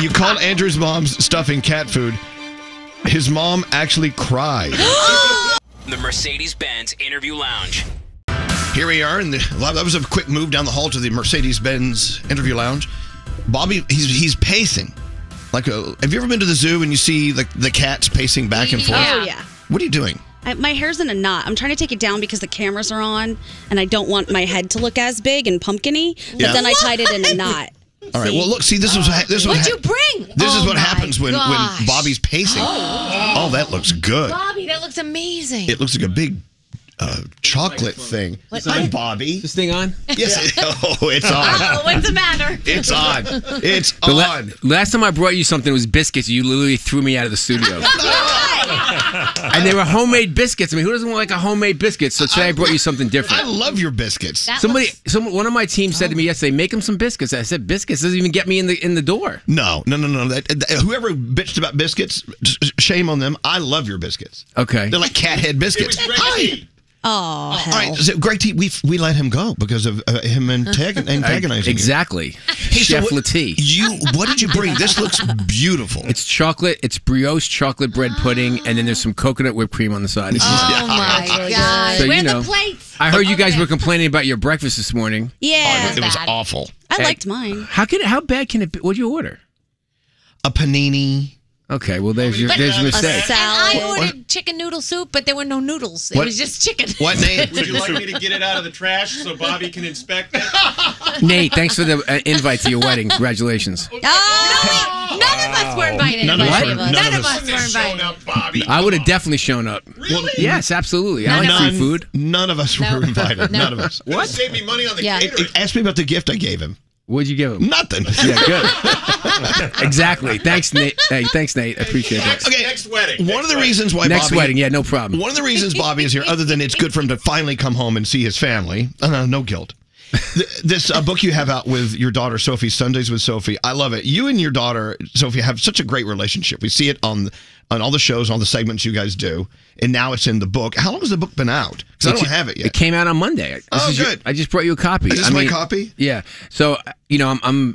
You called Andrew's mom's stuffing cat food. His mom actually cried. The Mercedes-Benz Interview Lounge. Here we are, and that was a quick move down the hall to the Mercedes-Benz Interview Lounge. Bobby, he's pacing. Have you ever been to the zoo and you see the cats pacing back and forth? Oh, yeah. What are you doing? My hair's in a knot. I'm trying to take it down because the cameras are on, and I don't want my head to look as big and pumpkiny. But then I tied it in a knot. All right. Well, look. See, this was. What'd you bring? This is what happens when Bobby's pacing. Oh, that looks good. Bobby, that looks amazing. It looks like a big chocolate thing. Hi, Bobby. Is this thing on? Yes. Oh, it's on. What's the matter? It's on. It's on. Last time I brought you something, it was biscuits. You literally threw me out of the studio. And they were homemade biscuits. I mean, who doesn't want a homemade biscuit? So today I brought you something different. I love your biscuits. One of my team said to me yesterday, make him some biscuits. I said, biscuits doesn't even get me in the door. No. Whoever bitched about biscuits, shame on them. I love your biscuits. Okay. They're like cat head biscuits. Hi. Oh, all right. So Greg T, we let him go because of him antagonizing. Exactly. Hey, Chef so what did you bring? This looks beautiful. It's chocolate. It's brioche chocolate bread pudding, and then there's some coconut whipped cream on the side. Oh my God! So, Where are the plates? I heard you guys were complaining about your breakfast this morning. Yeah, it was awful. I liked mine. How bad can it be? What'd you order? A panini. Okay, well, there's your mistake. And I ordered chicken noodle soup, but there were no noodles. It was just chicken. What, Nate? Would you like me to get it out of the trash so Bobby can inspect it? Nate, thanks for the invite to your wedding. Congratulations. None of us were invited. None of us were invited. I would have definitely shown up. Really? Yes, absolutely. I like free food. None of us were invited. None of us. What? Save me money on the catering. Ask me about the gift I gave him. What'd you give him? Nothing. Yeah, good. Exactly. Thanks, Nate. Hey, thanks, Nate. I appreciate that. Okay, next wedding. One of the reasons why next Bobby, wedding, yeah, no problem. One of the reasons Bobby is here, other than it's good for him to finally come home and see his family. No guilt. This book you have out with your daughter Sophie, Sundays with Sophie. I love it. You and your daughter Sophie have such a great relationship. We see it on all the shows, all the segments you guys do, and now it's in the book. How long has the book been out? Because I don't have it yet. It came out on Monday. Good. I just brought you a copy. Is this my copy? Yeah. So I'm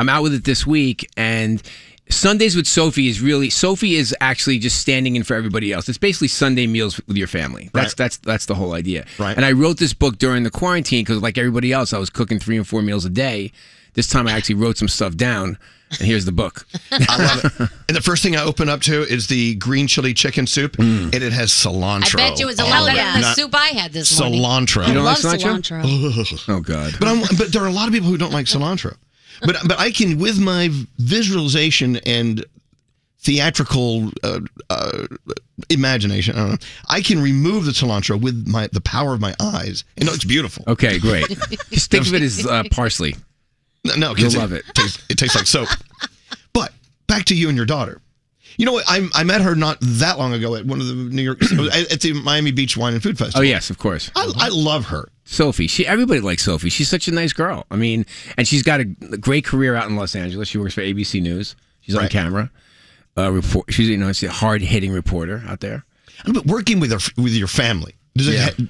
out with it this week, and Sundays with Sophie is actually just standing in for everybody else. It's basically Sunday meals with your family. That's the whole idea. Right. And I wrote this book during the quarantine because, like everybody else, I was cooking 3 and 4 meals a day. This time I actually wrote some stuff down, and here's the book. I love it. And the first thing I open up to is the green chili chicken soup, and it has cilantro. I bet you it was a lot better than the soup I had this morning. Cilantro. You don't like cilantro? Oh, God. But there are a lot of people who don't like cilantro. But I can, with my visualization and theatrical imagination, I don't know, I can remove the cilantro with the power of my eyes. And it's beautiful. Okay, great. Just think of it as parsley. No, you'll love it. It tastes like soap. But back to you and your daughter. You know what? I met her not that long ago at one of the New York at the Miami Beach Wine and Food Festival. Oh yes, of course. I love her. Sophie. Everybody likes Sophie. She's such a nice girl. I mean, and she's got a great career out in Los Angeles. She works for ABC News. She's on camera. She's a hard-hitting reporter out there. But working with your family,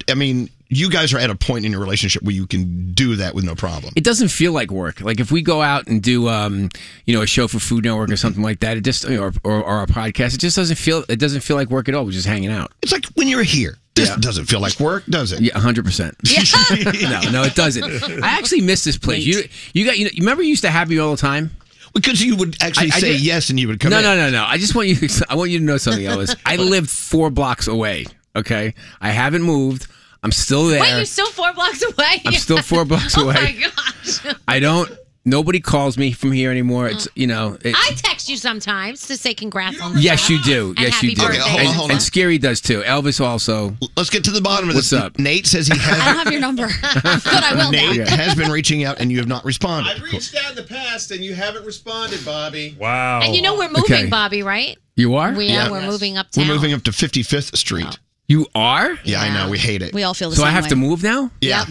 I mean, you guys are at a point in your relationship where you can do that with no problem. It doesn't feel like work. Like if we go out and do, a show for Food Network or something like that, it just or a podcast, it just doesn't feel like work at all. We're just hanging out. It's like when you're here. This doesn't feel like work, does it? Yeah, 100%. No, it doesn't. I actually miss this place. You remember you used to have me all the time? Because you would actually say yes and you would come in. No. I want you to know something, Elvis. I lived 4 blocks away, okay? I haven't moved. I'm still there. Wait, you're still 4 blocks away? I'm still 4 blocks away. Oh, my gosh. Nobody calls me from here anymore. It's, I text you sometimes to say congrats on the Yes, show. you do. Yes, you do. Okay, hold on. And Scary does too. Elvis also. Let's get to the bottom of this. What's up? Nate says he has. I don't have your number. But I will Nate now. has been reaching out and you have not responded. I've reached out in the past and you haven't responded, Bobby. Wow. And we're moving, Bobby, right? You are? We're moving uptown. We're moving up to 55th Street. Oh. You are? Yeah, I know. We hate it. We all feel the so same I have way. to move now? Yeah.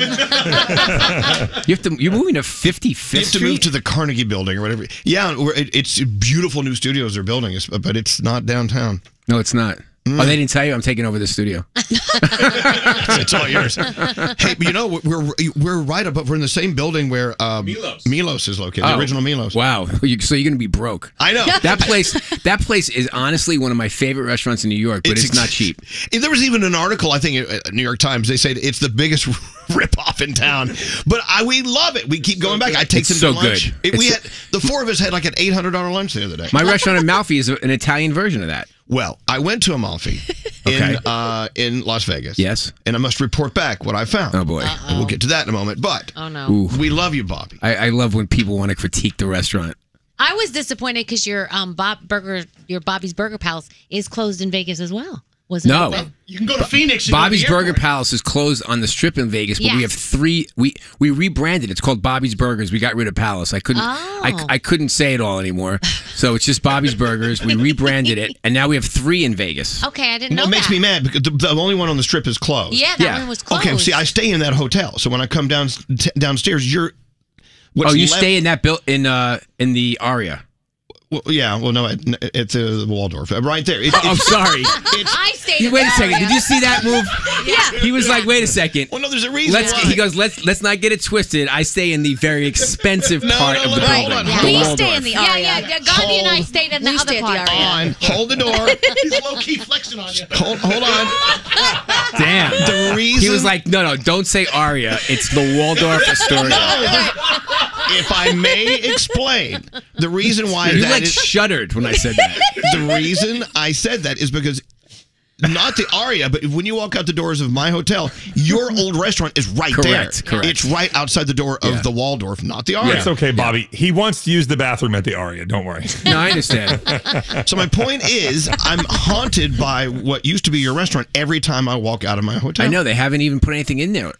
You're moving to 55th Street? You have to move to the Carnegie Building or whatever. Yeah, it's beautiful new studios they're building, but it's not downtown. No, it's not. Oh, they didn't tell you? I'm taking over the studio. It's all yours. Hey, you know, we're right above. We're in the same building where Milos is located. The original Milos. Wow. So you're going to be broke. I know. That place is honestly one of my favorite restaurants in New York, but it's not cheap. There was even an article, I think, at New York Times. They say it's the biggest ripoff in town. But we love it. We keep going back. I take them to lunch. Good. The four of us had like an $800 lunch the other day. My restaurant in Malfi is an Italian version of that. Well, I went to Amalfi in Las Vegas. Yes. And I must report back what I found. Oh, boy. And we'll get to that in a moment. But we love you, Bobby. I love when people want to critique the restaurant. I was disappointed because your Bobby's Burger Palace is closed in Vegas as well. Wasn't No. it? Well, You can go to Phoenix. And Bobby's go to the Burger airport. Palace is closed on the Strip in Vegas, but we have Yes. 3. We rebranded. It's called Bobby's Burgers. We got rid of Palace. I couldn't. I couldn't say it all anymore. So it's just Bobby's Burgers. We rebranded it, and now we have 3 in Vegas. Okay, I didn't know What makes that. me mad because the only one on the Strip is closed. Yeah, that one was closed. Okay, see, I stay in that hotel, so when I come downstairs, you stay in that in the Aria. Well, yeah, well, no, it's the Waldorf right there. Oh, sorry. I stayed. Wait a second. Did you see that move? Yeah. He was like, "Wait a second. Well, no, there's a reason. He goes, "Let's not get it twisted. I stay in the very expensive part of the building. hold on. The We Waldorf. stay in the Aria. Yeah. Gandhi and I stayed in the We other stay at the part. Aria. Hold the door. He's low-key flexing on you. Hold on. Damn. The reason He was like, no, don't say Aria. It's the Waldorf Astoria. If I may explain, the reason why You that is shuddered when I said that. the reason I said that is because not the Aria, but when you walk out the doors of my hotel, your old restaurant is right there. Correct. It's right outside the door of the Waldorf, not the Aria. It's okay, Bobby. He wants to use the bathroom at the Aria. Don't worry. No, I understand. So my point is, I'm haunted by what used to be your restaurant every time I walk out of my hotel. I know they haven't even put anything in there.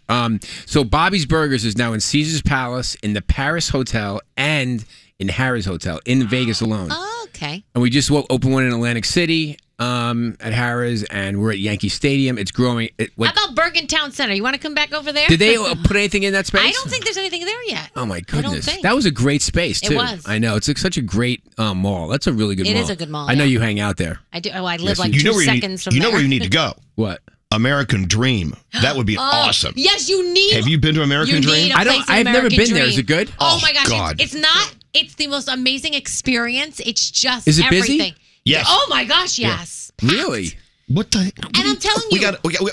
So Bobby's Burgers is now in Caesar's Palace, in the Paris Hotel, and in Harrah's Hotel in Vegas alone. Oh, okay. And we just opened one in Atlantic City at Harrah's, and we're at Yankee Stadium. It's growing. How about Bergen Town Center? You want to come back over there? Did they put anything in that space? I don't think there's anything there yet. Oh my I don't goodness, think. that was a great space too. It was. I know it's such a great mall. That's a really good mall. It is a good mall, I know yeah. you hang out there. I do. Oh, I live Yes, like you 2 seconds from there. You know where you need to go? What? American Dream. That would be awesome. Yes, you need. Have you been to American you Dream? Need a place in I've never American been there. Dream. Is it good? Oh my gosh, God. it's not. It's the most amazing experience. It's just Is it busy? everything. Yes. Oh my gosh, yes. Really? What the? And I'm telling you,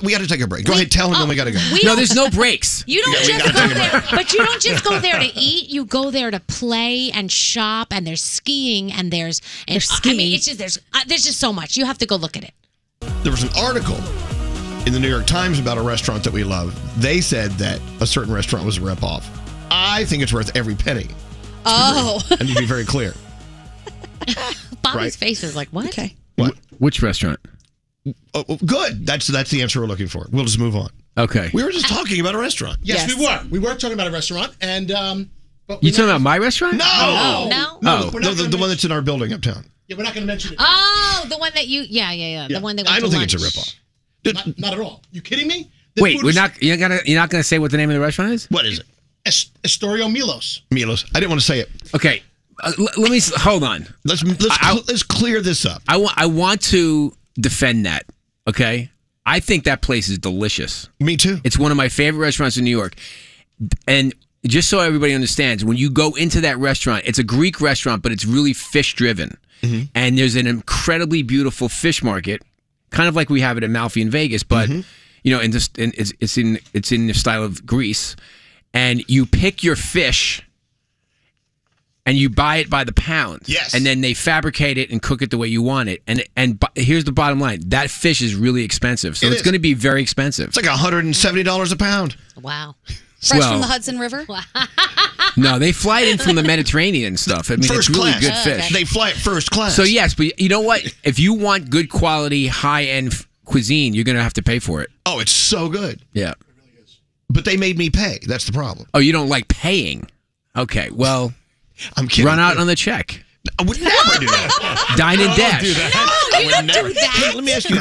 we got to take a break. Go ahead, tell him, then we got to go. No, there's no breaks. You don't Yeah, we just gotta go take a there, but you don't just go there to eat. You go there to play and shop, and there's skiing, and there's I mean, it's just there's just so much. You have to go look at it. There was an article in the New York Times about a restaurant that we love. They said that a certain restaurant was a ripoff. I think it's worth every penny. Oh. And to be very clear. Bobby's Right. face is like, what? Okay. What? Which restaurant? Oh, good. That's the answer we're looking for. We'll just move on. Okay. We were just talking about a restaurant. Yes, Yes. we were. We were talking about a restaurant, and but You talking about my restaurant? No. No. No, we're not the gonna one that's in our building uptown. Yeah, we're not going to mention it. Oh, the one that you, yeah. The one that went I don't to think lunch. it's a ripoff. Not at all. You kidding me? The Wait, food you're was not gonna say what the name of the restaurant is? What is it? Estorio Milos. Milos. I didn't want to say it. Okay. Let me hold on. Let's clear this up. I want to defend that. Okay. I think that place is delicious. Me too. It's one of my favorite restaurants in New York. And just so everybody understands, when you go into that restaurant, it's a Greek restaurant, but it's really fish driven. Mm-hmm. And there's an incredibly beautiful fish market, kind of like we have it in Malfi in Vegas, but you know, it's in the style of Greece. And you pick your fish and you buy it by the pound. Yes. And then they fabricate it and cook it the way you want it. And here's the bottom line. That fish is really expensive. So it's going to be very expensive. It's like $170 a pound. Wow. Fresh from the Hudson River? No, they fly it in from the Mediterranean and stuff. I mean, First it's really class. good fish. They fly it first class. So yes, but you know what? If you want good quality, high-end cuisine, you're going to have to pay for it. Oh, it's so good. Yeah. But they made me pay. That's the problem. Oh, you don't like paying? Okay, well, I'm kidding. run out on the check. I would never do that. Dine and dash. No, you don't do that. Hey, let me ask you.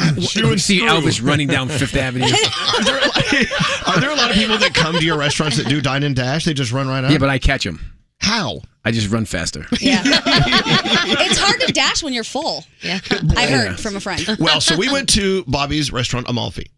You see Elvis running down Fifth Avenue. Are there a lot of people that come to your restaurants that do dine and dash? They just run right out? Yeah, but I catch them. How? I just run faster. Yeah. It's hard to dash when you're full. Yeah. I heard from a friend. Well, so we went to Bobby's restaurant, Amalfi,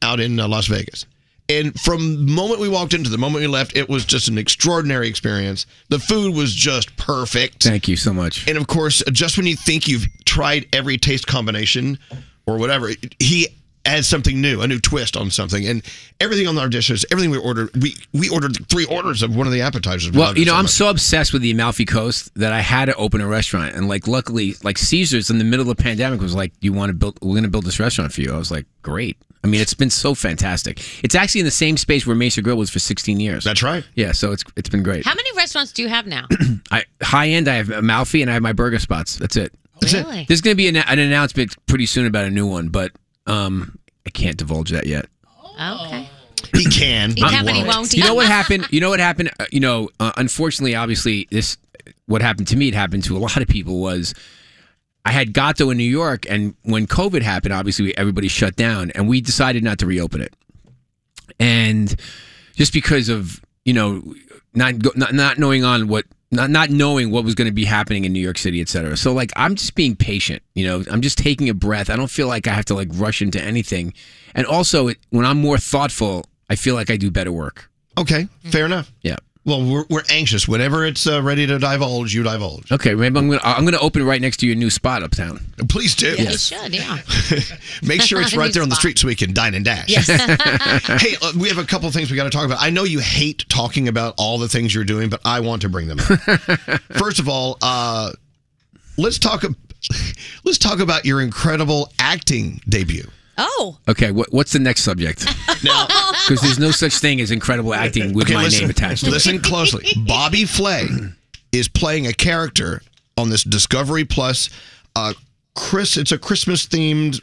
out in Las Vegas. And from the moment we walked into the moment we left, it was just an extraordinary experience. The food was just perfect. Thank you so much. And of course, just when you think you've tried every taste combination or whatever, he adds something new, a new twist on something. And everything on our dishes, everything we ordered, we ordered 3 orders of one of the appetizers. Well, I'm so obsessed with the Amalfi Coast that I had to open a restaurant. And luckily, Caesars in the middle of the pandemic was like, we're going to build this restaurant for you. I was like, great. I mean, it's been so fantastic. It's actually in the same space where Mesa Grill was for 16 years. That's right. Yeah, so it's been great. How many restaurants do you have now? High end, I have Amalfi and I have my burger spots. That's it. Really? There's going to be an announcement pretty soon about a new one, but I can't divulge that yet. Okay. He can. He can, but he won't. You know what happened? Unfortunately, obviously, what happened to me, it happened to a lot of people, was I had Gatto in New York, and when COVID happened, obviously everybody shut down, and we decided not to reopen it. And just because of not knowing what was going to be happening in New York City, et cetera. So I'm just being patient. I'm just taking a breath. I don't feel like I have to rush into anything. And also, when I'm more thoughtful, I feel like I do better work. Okay, fair enough. Yeah. Well, we're anxious. Whenever it's ready to divulge, you divulge. Okay, maybe I'm gonna open right next to your new spot uptown. Please do. Yeah, you should. Yeah. Make sure it's right there on the street so we can dine and dash. Yes. Hey, we have a couple of things we got to talk about. I know you hate talking about all the things you're doing, but I want to bring them up. First of all, let's talk about your incredible acting debut. Oh. Okay, what's the next subject? Now, because there's no such thing as incredible acting with my name attached to it. Listen closely. Bobby Flay is playing a character on this Discovery Plus. It's a Christmas-themed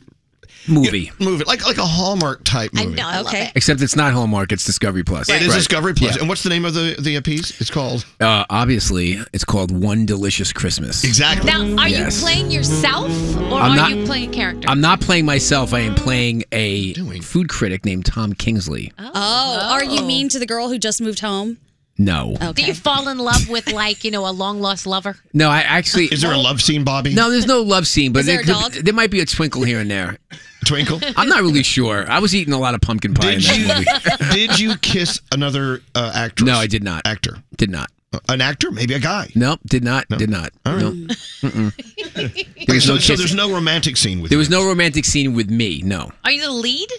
movie, like a Hallmark type movie. I know. Okay. Except it's not Hallmark; it's Discovery Plus. It is Discovery Plus. Yeah. And what's the name of the piece? It's called. Obviously, it's called One Delicious Christmas. Exactly. Now, are you playing yourself, or are you playing a character? I'm not playing myself. I am playing a food critic named Tom Kingsley. Oh, are you mean to the girl who just moved home? No. Okay. Do you fall in love with a long lost lover? No, I actually. Is there a love scene, Bobby? No, there's no love scene, but Is there a dog? there might be a twinkle here and there. Twinkle? I'm not really sure. I was eating a lot of pumpkin pie in that movie. Did you kiss another actress? No, I did not. Actor? Did not. An actor? Maybe a guy? No, did not. No? Did not. All right. No. So there's no romantic scene with you? There was no romantic scene with me. No. Are you the lead?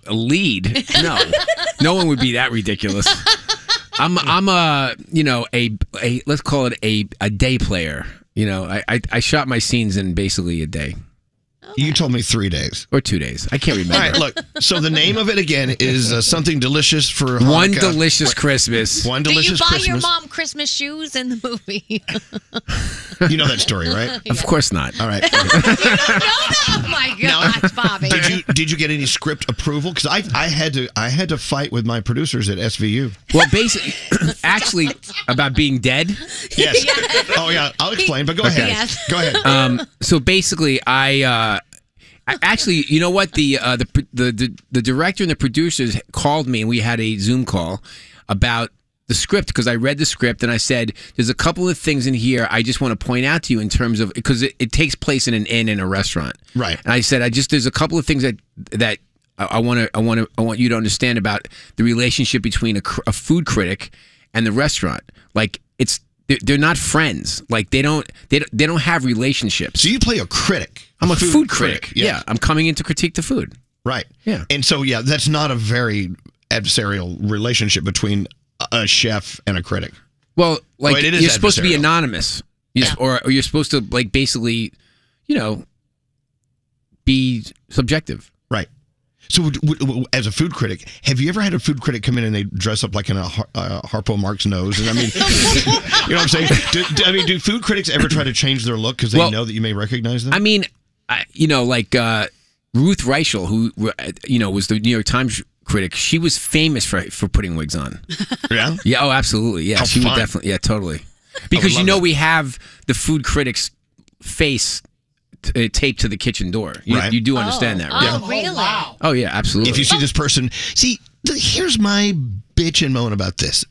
A lead? No. No one would be that ridiculous. I'm a let's call it a day player. I shot my scenes in basically a day. You told me 3 days. Or 2 days. I can't remember. All right, look. So the name of it again is something delicious for Hanukkah. One Delicious Christmas. One Delicious Christmas. Did you buy your mom Christmas shoes in the movie? You know that story, right? Of course not. All right. You don't know that? Oh my gosh, Bobby. Did you get any script approval? Because I had to fight with my producers at SVU. Well, basically, actually, about being dead. Yes. Oh yeah, I'll explain. But go ahead. Yes. Go ahead. So basically, I actually, you know what? The director and the producers called me, and we had a Zoom call about the script, because I read the script and I said, there's a couple of things in here I just want to point out to you in terms of, because it takes place in an inn and a restaurant. Right. And I said, there's a couple of things that I want you to understand about the relationship between a food critic and the restaurant. Like, they're not friends. Like, they don't have relationships. So you play a critic. I'm a food critic. Yes. Yeah, I'm coming in to critique the food. Right. Yeah. And so that's not a very adversarial relationship between a chef and a critic. Well, like, it is you're supposed to be adversarial. anonymous, or you're supposed to, like, basically, be subjective. Right. So, as a food critic, have you ever had a food critic come in and they dress up like in a Harpo Marx nose? And I mean, you know what I'm saying? Do food critics ever try to change their look because they know that you may recognize them? I mean, like Ruth Reichel, who was the New York Times critic. She was famous for putting wigs on. Yeah. Yeah. Oh, absolutely. Yeah. She would definitely. Yeah. Totally. Because we have the food critic's face taped to the kitchen door. You do understand that, right? Oh, really? Wow. Oh, yeah, absolutely. If you see this person, here's my bitch and moan about this.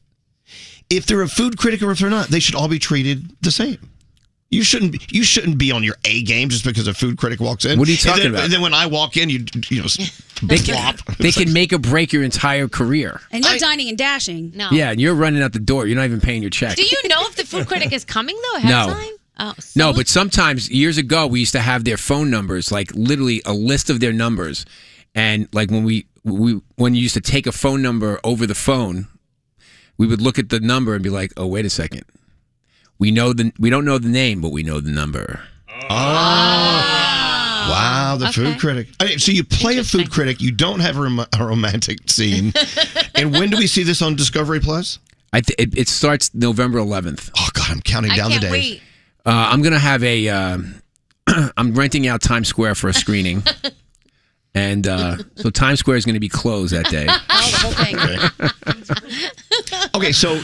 if they're a food critic or if they're not, they should all be treated the same. You shouldn't be on your A game just because a food critic walks in. What are you talking about? And then when I walk in, they can make or break your entire career. And you're dining and dashing. No. Yeah, and you're running out the door. You're not even paying your check. Do you know if the food critic is coming though ahead of time? Oh, no, but sometimes years ago we used to have their phone numbers, like literally a list of their numbers, and like when when you used to take a phone number over the phone, we would look at the number and be like, oh, wait a second. We don't know the name, but we know the number. Oh. Wow, the food critic. So you play a food critic, you don't have a romantic scene. And when do we see this on Discovery Plus? It starts November 11th. Oh, God, I'm counting down the days. Wait. I'm going to have I'm renting out Times Square for a screening. And so Times Square is going to be closed that day. Oh, the whole thing. Okay, so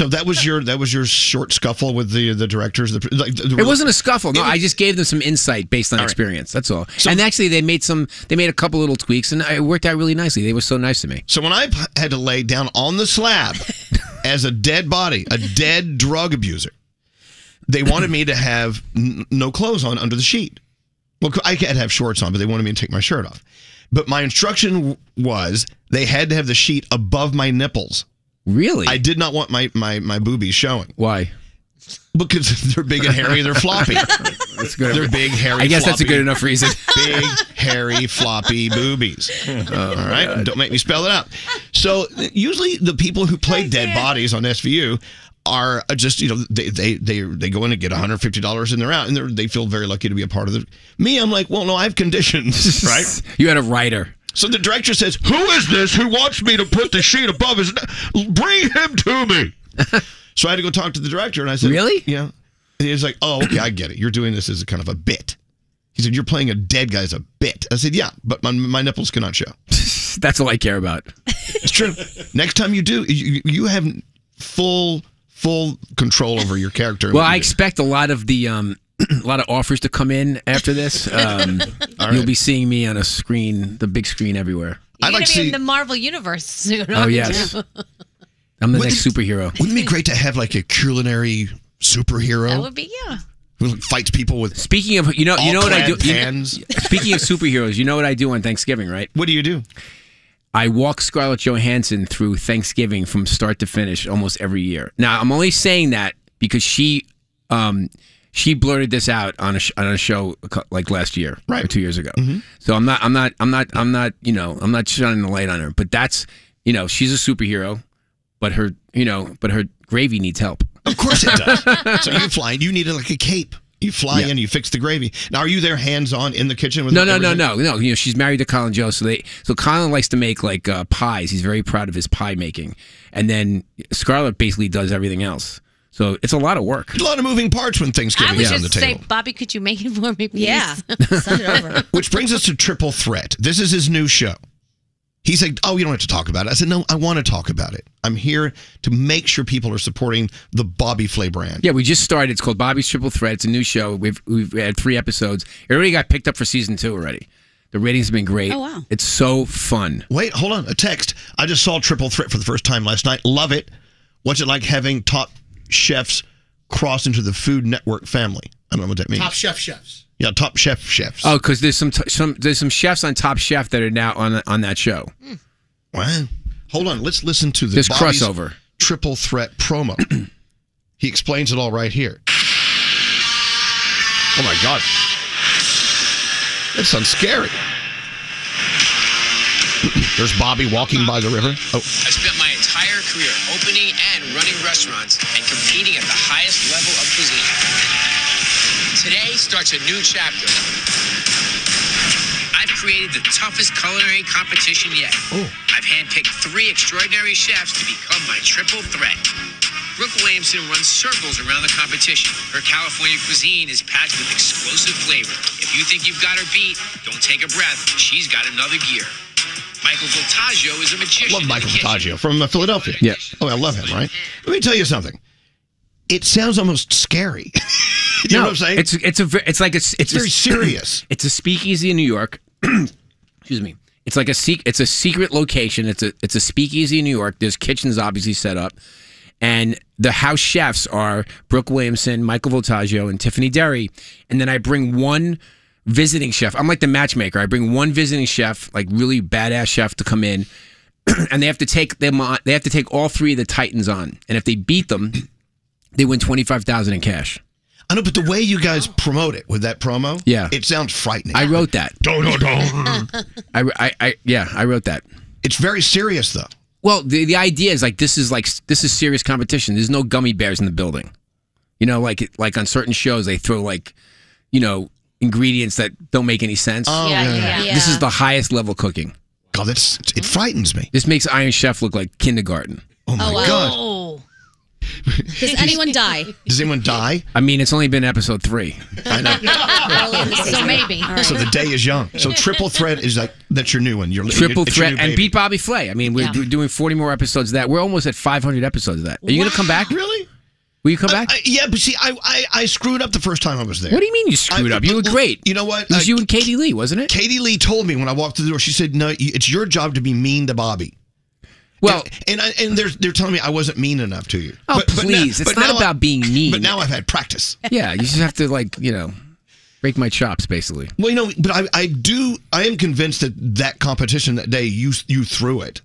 that was your short scuffle with the directors. It wasn't a scuffle. No, I just gave them some insight based on experience. That's all. So, and actually, they made a couple little tweaks, and it worked out really nicely. They were so nice to me. So when I had to lay down on the slab as a dead body, a dead drug abuser, they wanted me to have no clothes on under the sheet. Well, I could have shorts on, but they wanted me to take my shirt off. But my instruction was they had to have the sheet above my nipples. Really? I did not want my boobies showing. Why? Because they're big and hairy, they're floppy. That's good. They're big, hairy, I guess floppy, that's a good enough reason. Big, hairy, floppy boobies. All right? God. Don't make me spell it out. So usually the people who play dead bodies on SVU are just, they go in and get $150 and they're out, and they feel very lucky to be a part of it. Me, I'm like, well, no, I have conditions, right? You had a writer. So the director says, who is this who wants me to put the sheet above his bring him to me. So I had to go talk to the director, and I said, really? Yeah. And he was like, oh, okay, I get it. You're doing this as a kind of a bit. He said, you're playing a dead guy as a bit. I said, yeah, but my nipples cannot show. That's all I care about. It's true. Next time you do, you have full control over your character. Well, I expect a lot of the a lot of offers to come in after this. You'll be seeing me on a screen, the big screen everywhere. You're going to be in the Marvel Universe soon. Oh, yes. I'm the next superhero. Wouldn't it be great to have like a culinary superhero? That would be, yeah. Who fights people with Speaking of, you know what I do? Pans. Speaking of superheroes, you know what I do on Thanksgiving, right? What do you do? I walk Scarlett Johansson through Thanksgiving from start to finish almost every year. Now, I'm only saying that because she blurted this out on a show like last year, right, or 2 years ago. Mm-hmm. So I'm not shining the light on her. But that's, she's a superhero, but her gravy needs help. Of course it does. So you fly, you need like a cape. You fly in, you fix the gravy. Now, are you there hands-on in the kitchen? With No. She's married to Colin Jost, so Colin likes to make like pies. He's very proud of his pie making, and then Scarlett basically does everything else. So it's a lot of work. A lot of moving parts when Thanksgiving is on the table. Say, Bobby, could you make it for me, please? Yeah, send it over. Which brings us to Triple Threat. This is his new show. He's like, oh, you don't have to talk about it. I said, no, I want to talk about it. I'm here to make sure people are supporting the Bobby Flay brand. Yeah, we just started. It's called Bobby's Triple Threat. It's a new show. We've had 3 episodes. It already got picked up for season 2 already. The ratings have been great. Oh, wow. It's so fun. Wait, hold on. A text. I just saw Triple Threat for the first time last night. Love it. What's it like having top chefs cross into the Food Network family? I don't know what that means. Top chefs. Yeah, Top chefs. Oh, because there's some chefs on Top Chef that are now on that show. Wow. Hold on. Let's listen to the There's Bobby's crossover Triple Threat promo. He explains it all right here. Oh my God. That sounds scary. There's Bobby walking by the river. Oh. I spent my entire career opening and running restaurants and competing at the highest level of cuisine. Today starts a new chapter. I've created the toughest culinary competition yet. Oh. I've handpicked 3 extraordinary chefs to become my triple threat. Brooke Williamson runs circles around the competition. Her California cuisine is packed with explosive flavor. If you think you've got her beat, don't take a breath. She's got another gear. Michael Voltaggio is a magician. I love Michael Voltaggio from Philadelphia. Yeah. Oh, I love him, right? Let me tell you something. It sounds almost scary. You know what I'm saying? It's very serious. It's a speakeasy in New York. Excuse me. It's like it's a secret location. It's a speakeasy in New York. There's kitchens obviously set up, and the house chefs are Brooke Williamson, Michael Voltaggio, and Tiffany Derry, and then I bring one visiting chef. I'm like the matchmaker. I bring one visiting chef, like really badass chef, to come in, and they have to take them on. They have to take all three of the Titans on, and if they beat them, they win $25,000 in cash. I know, but the way you guys promote it with that promo, it sounds frightening. I wrote that. I wrote that. It's very serious, though. Well, the idea is this is serious competition. There's no gummy bears in the building. You know, like on certain shows they throw ingredients that don't make any sense. Oh, yeah. This is the highest level cooking. God, it frightens me. This makes Iron Chef look like kindergarten. Oh my God. Does anyone die? Does anyone die? I mean, it's only been episode 3. I know. So maybe. So the day is young. So Triple Threat is that's your new one. Triple Threat and beat Bobby Flay. I mean, we're doing 40 more episodes of that. We're almost at 500 episodes of that. Are you going to come back? Really? Will you come back? Yeah, but see, I screwed up the first time I was there. What do you mean you screwed up? You were great. You know what? It was you and Katie Lee, wasn't it? Katie Lee told me when I walked through the door, she said, no, it's your job to be mean to Bobby. Well, and they're telling me I wasn't mean enough to you. Oh, please. It's not about being mean. But now I've had practice. Yeah, you just have to, break my chops, basically. Well, but I am convinced that competition that day, you threw it.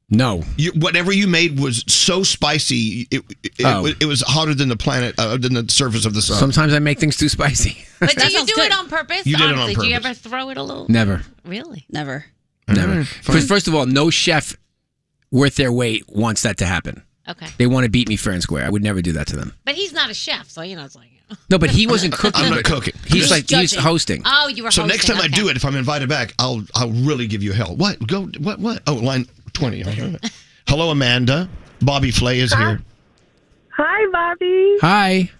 No. Whatever you made was so spicy, it was hotter than the planet, than the surface of the sun. Sometimes I make things too spicy. But do you do it on purpose? You did it on Honestly, purpose. do you ever throw it a little? Never. Really? Never. Because first of all, no chef worth their weight wants that to happen. Okay. They want to beat me fair and square. I would never do that to them. But he's not a chef, so it's like. No, but he wasn't cooking. I'm not cooking. He's hosting. Oh, you were so hosting. next time I okay. do it, if I'm invited back, I'll really give you hell. What? What? Oh, line 20. Hello, Amanda. Bobby Flay is here. Hi, Bobby. Hi.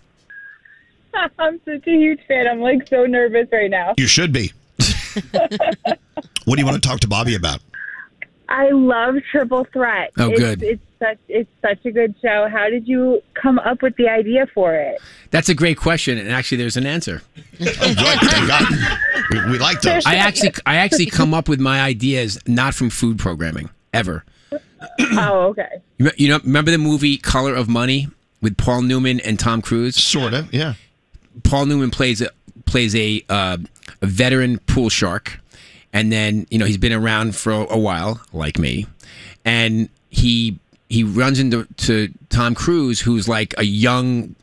I'm such a huge fan. I'm so nervous right now. You should be. What do you want to talk to Bobby about? I love Triple Threat. Oh, good. It's such a good show. How did you come up with the idea for it? That's a great question, and actually, there's an answer. Oh, good. Thank God. We like those. I actually come up with my ideas not from food programming ever. Oh, okay. Remember the movie Color of Money with Paul Newman and Tom Cruise? Sort of, yeah. Paul Newman plays a veteran pool shark, and then he's been around for a while, like me, and he runs into Tom Cruise, who's like a young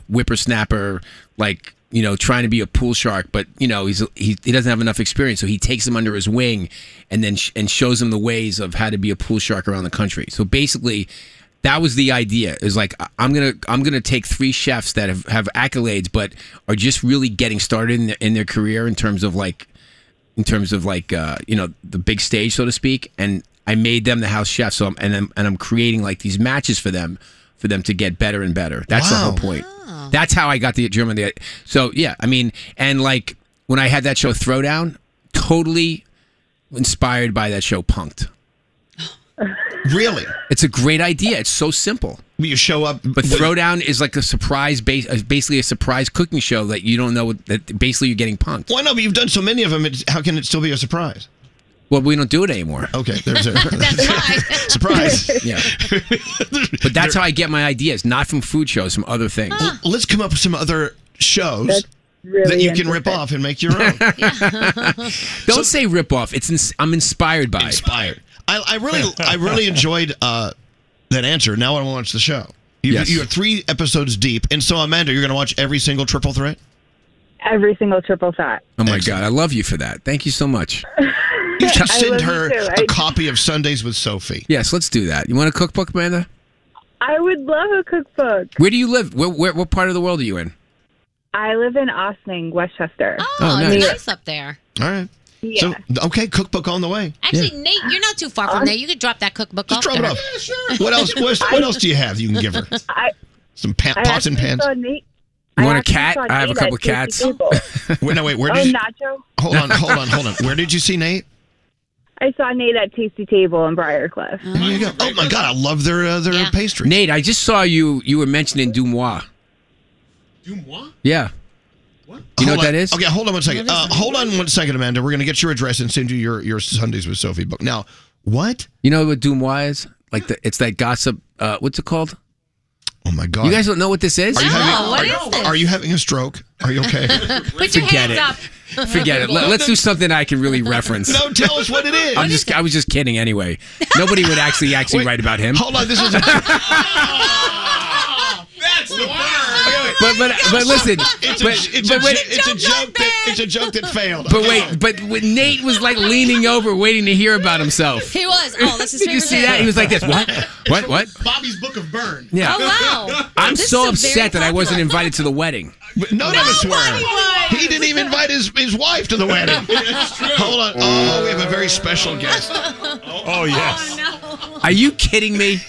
whippersnapper, trying to be a pool shark, but he doesn't have enough experience, so he takes him under his wing, and then shows him the ways of how to be a pool shark around the country. So basically, that was the idea. Is I'm gonna take 3 chefs that have accolades, but are just really getting started in their career in terms of the big stage, so to speak, and I made them the house chefs. So I'm creating these matches for them to get better and better. That's the whole point. Oh. That's how I got the German. So yeah, I mean, and when I had that show Throwdown, totally inspired by that show Punked. Really? It's a great idea. It's so simple. You show up, but Throwdown is like a surprise, basically a surprise cooking show that you don't know that basically you're getting punked. Well, no, but you've done so many of them. How can it still be a surprise? Well, we don't do it anymore. Okay, there's a That's why. surprise. Yeah, but that's how I get my ideas, not from food shows, from other things. Well, let's come up with some other shows that you can rip off and make your own. Don't say rip off. I'm inspired by. Inspired. I really enjoyed that answer. Now I want to watch the show. You're 3 episodes deep, and so Amanda, you're going to watch every single Triple Threat. Every single Triple Threat. Oh my God, I love you for that. Thank you so much. You should send her a copy of Sundays with Sophie. Yes, let's do that. You want a cookbook, Amanda? I would love a cookbook. Where do you live? What part of the world are you in? I live in Ossining, Westchester. Oh, nice up there. All right. Yeah. So, okay, cookbook on the way. Actually, Nate, you're not too far from there. You could drop that cookbook off. Just drop it off. Yeah, sure. What else? What else do you have you can give her? Some pots and pans. You want a cat? I have a couple of cats. Wait, where did you? Nacho. Hold on. Where did you see Nate? I saw Nate at Tasty Table in Briarcliff. There you go. Oh my God, I love their pastries. Nate, I just saw you were mentioning Dumois. Dumois? Yeah. You know what that is? Okay, hold on one second. Hold on one second, Amanda. We're going to get your address and send you your Sundays with Sophie book. Now, what? You know what Dumois is? It's that gossip. What's it called? Oh my God! You guys don't know what this is? Are you having a stroke? Are you okay? Put your hands up. Forget it. Let's do something I can really reference. No, tell us what it is. I was just kidding anyway. Nobody would actually write about him. Hold on, this is. That's the word. But listen, it's a joke that failed. But Nate was like leaning over, waiting to hear about himself. He was. Oh, that's his Did you favorite see thing. that? He was like this. What? Bobby's Book of Burn. Yeah. Oh, wow. I'm This so is a very upset that I wasn't invited to the wedding. None of us were. He didn't even invite his wife to the wedding. It's true. Hold on. Oh, we have a very special guest. Oh, yes. Oh, no. Are you kidding me?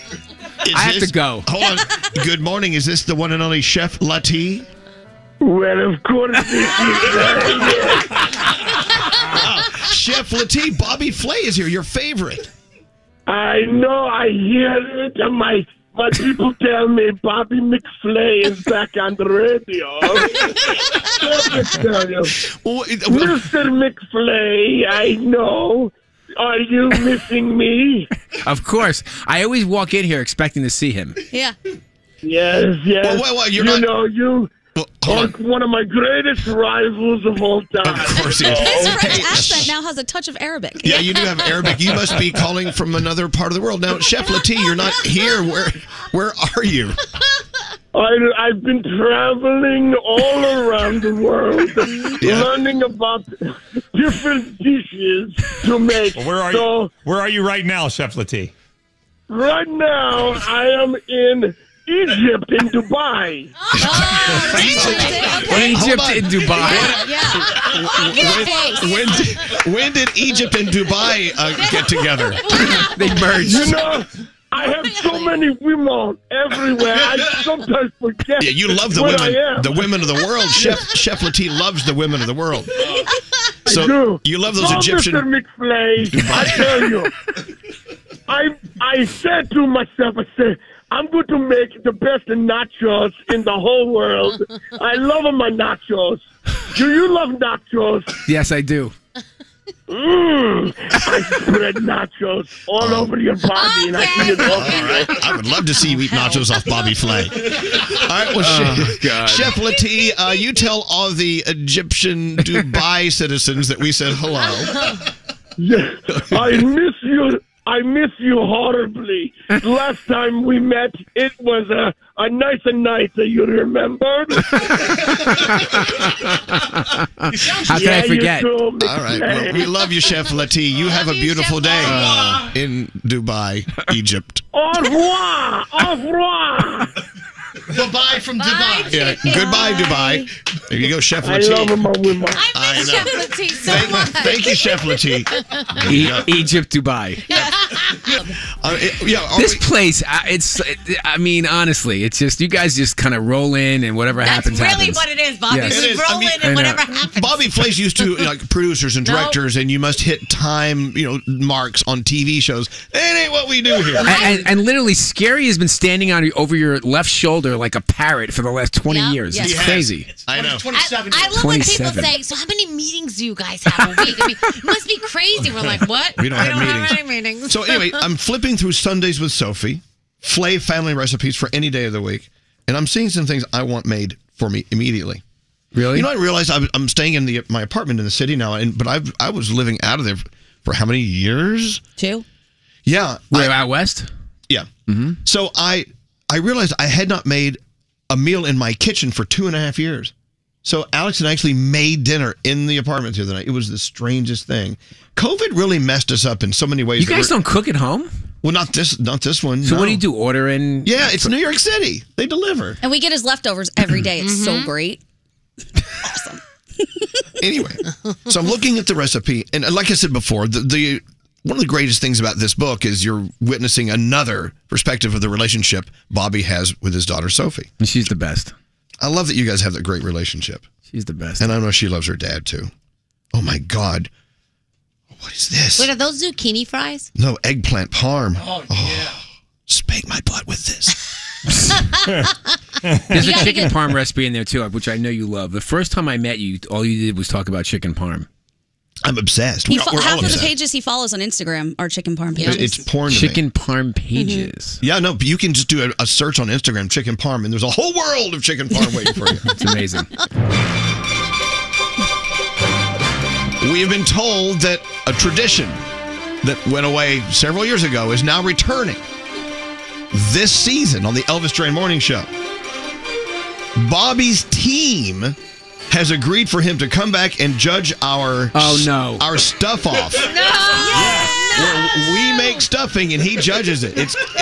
I have to go. Hold on. Good morning. Is this the one and only Chef Lati? Well, of course this is. Chef Lati, Bobby Flay is here, your favorite. I know, I hear it, and my people tell me Bobby McFlay is back on the radio. Let me tell you. Mr. McFlay, I know. Are you missing me? Of course. I always walk in here expecting to see him. Yeah. Yes. Well, you're not... you are one of my greatest rivals of all time. Of course he is. His French accent now has a touch of Arabic. Yeah, you do have Arabic. You must be calling from another part of the world. Now, Chef Lati, you're not here. Where are you? I've been traveling all around the world, learning about different dishes to make. Well, where are you right now, Chef Lati? Right now, I am in Egypt, in Dubai. Egypt in Dubai. When did Egypt and Dubai get together? They merged. You know, I have so many women everywhere. I sometimes forget. Yeah, you love the women of the world. Chef Lati loves the women of the world. So I do. You love those Egyptian. Mr. McFlay, I tell you, I said to myself, I said, I'm going to make the best nachos in the whole world. I love my nachos. Do you love nachos? Yes, I do. I spread nachos all over your body, and I eat it all. All right. I would love to see you eat nachos off Bobby Flay. All right, well, Chef Lati, you tell all the Egyptian Dubai citizens that we said hello. Yeah, I miss you horribly. Last time we met, it was a nice night. You remember? How can I forget? All right. Well, we love you, Chef Lati. You have a beautiful day in Dubai, Egypt. Au revoir. Au revoir. Bye-bye from Dubai. Yeah. Goodbye, Dubai. There you go, Chef Lati. I love my women. I miss Chef Lati so much. Thank you, Chef Lati. Egypt, Dubai. This place, I mean, honestly, it's just, you guys just kind of roll in and whatever happens, That's really happens. what it is, Bobby. Yes. We roll in and whatever happens. Bobby Flay's used to like producers and directors, and you must hit time, marks on TV shows. That ain't what we do here. And literally, Scary has been standing over your left shoulder like a parrot for the last 20 years. Yes. It's crazy. I know. 27 I love when people 27. say, so how many meetings do you guys have a week? I mean, it must be crazy. We're like, what? We don't have any meetings. So anyway, I'm flipping through Sundays with Sophie, Flay Family Recipes for any day of the week, and I'm seeing some things I want made for me immediately. Really? I realized I'm staying in my apartment in the city now, but I was living out of there for how many years? 2. Yeah. Where, out west? Yeah. Mm-hmm. So I realized I had not made a meal in my kitchen for 2.5 years. So Alex and I actually made dinner in the apartment the other night. It was the strangest thing. COVID really messed us up in so many ways. You guys don't cook at home? Well, not this one. So no. what do you do? Order in? Yeah, it's New York City. They deliver. And we get his leftovers every day. It's so great. Awesome. Anyway, so I'm looking at the recipe, and like I said before, the one of the greatest things about this book is you're witnessing another perspective of the relationship Bobby has with his daughter, Sophie. And she's the best. I love that you guys have that great relationship. She's the best. And I know she loves her dad, too. Oh, my God. What is this? Wait, are those zucchini fries? No, eggplant parm. Oh, yeah. Spank my butt with this. There's a chicken parm recipe in there, too, which I know you love. The first time I met you, all you did was talk about chicken parm. I'm obsessed. He We're all half of the obsessed. pages he follows on Instagram are chicken parm pages. It's porn to me. Chicken parm pages. Yeah, no, but you can just do a search on Instagram, chicken parm, and there's a whole world of chicken parm waiting for you. It's amazing. We have been told that a tradition that went away several years ago is now returning this season on the Elvis Duran Morning Show. Bobby's team has agreed for him to come back and judge our our stuff off. Where we make stuffing and he judges it.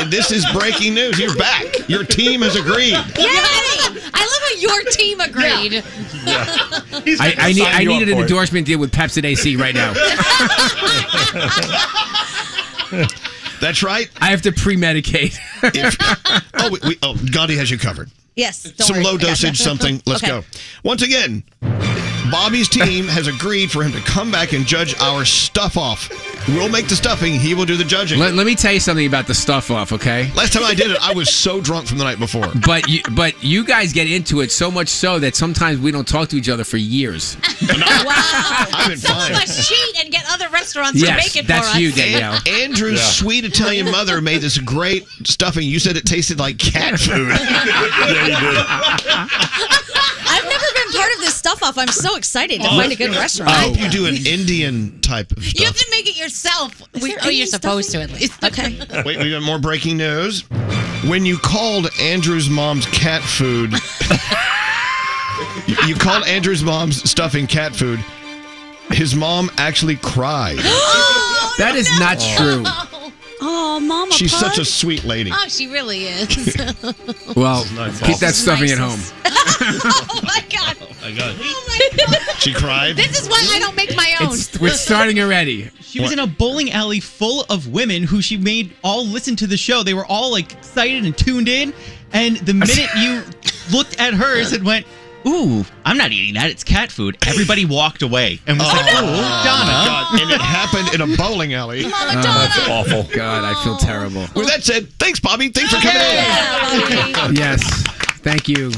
This is breaking news. You're back. Your team has agreed. I love how your team agreed. I needed an endorsement deal with Pepsi AC right now. That's right. I have to pre-medicate. Gandhi has you covered. Yes. Don't Some worry. low I gotcha. dosage something. Let's Okay. go. Once again, Bobby's team has agreed for him to come back and judge our stuff off. We'll make the stuffing. He will do the judging. Let me tell you something about the stuff off, okay? Last time I did it, I was so drunk from the night before. But you guys get into it so much so that sometimes we don't talk to each other for years. I've been Some fine. of us cheat and get other restaurants to make it for us. That's you, Danielle. Andrew's sweet Italian mother made this great stuffing. You said it tasted like cat food. Yeah, you did. I've never been part of this stuff off. I'm so excited to find a good restaurant. I hope you do an Indian type of stuff. You have to make it yourself. You're supposed to at least. Okay. Wait, we got more breaking news. When you called Andrew's mom's cat food, you called Andrew's mom's stuffing cat food, his mom actually cried. That is not true. Oh, Mama She's Pug. such a sweet lady. Oh, she really is. Well, keep that stuffing at home. Oh my God. My God. Oh my God. She cried. This is why I don't make my own. We're starting already. She was in a bowling alley full of women who she made all listen to the show. They were all like excited and tuned in. And the minute you looked at hers and went, "Ooh, I'm not eating that. It's cat food," everybody walked away and was like, "Oh, Donna." God. And it happened in a bowling alley. Mama Donna. That's awful. God, I feel terrible. With that said, thanks, Bobby. Thanks for coming in. Yes. Thank you.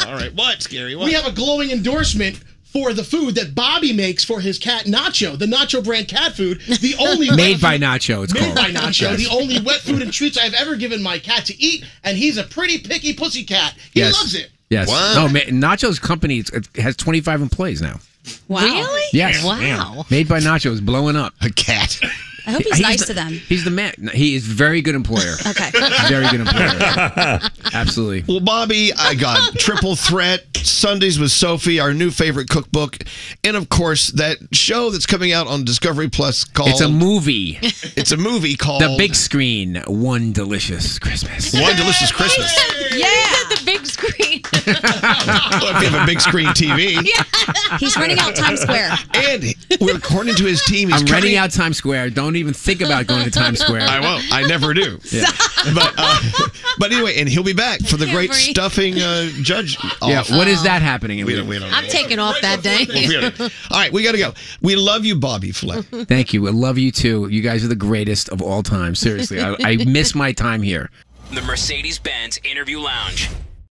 All right. What, Scary? What? We have a glowing endorsement for the food that Bobby makes for his cat Nacho, the Nacho brand cat food. The only Made by Nacho, it's made called. by Nacho, Yes. the only wet food and treats I've ever given my cat to eat, and he's a pretty picky pussy cat. He Yes. loves it. Yes. Wow. No, Nacho's company it has 25 employees now. Wow. Really? Yes. Wow. Made by Nacho's blowing up. A cat. I hope he's nice to them. He's the man. He is a very good employer. Okay. Very good employer. Absolutely. Well, Bobby, I got Triple Threat, Sundays with Sophie, our new favorite cookbook, and of course that show that's coming out on Discovery Plus called. It's a movie. It's a movie called The Big Screen. One Delicious Christmas. One Delicious Christmas. Yeah. The big screen. Well, if you have a big screen TV. He's renting out Times Square. And according to his team, he's I'm coming. renting out Times Square. Don't even think about going to Times Square. I won't. I never do. Yeah. But anyway, and he'll be back for the great breathe. stuffing judge. Yeah. What is that happening? We don't I'm taking off that day. All right, we got to go. We love you, Bobby Flay. Thank you. I love you too. You guys are the greatest of all time. Seriously, I miss my time here. The Mercedes-Benz Interview Lounge.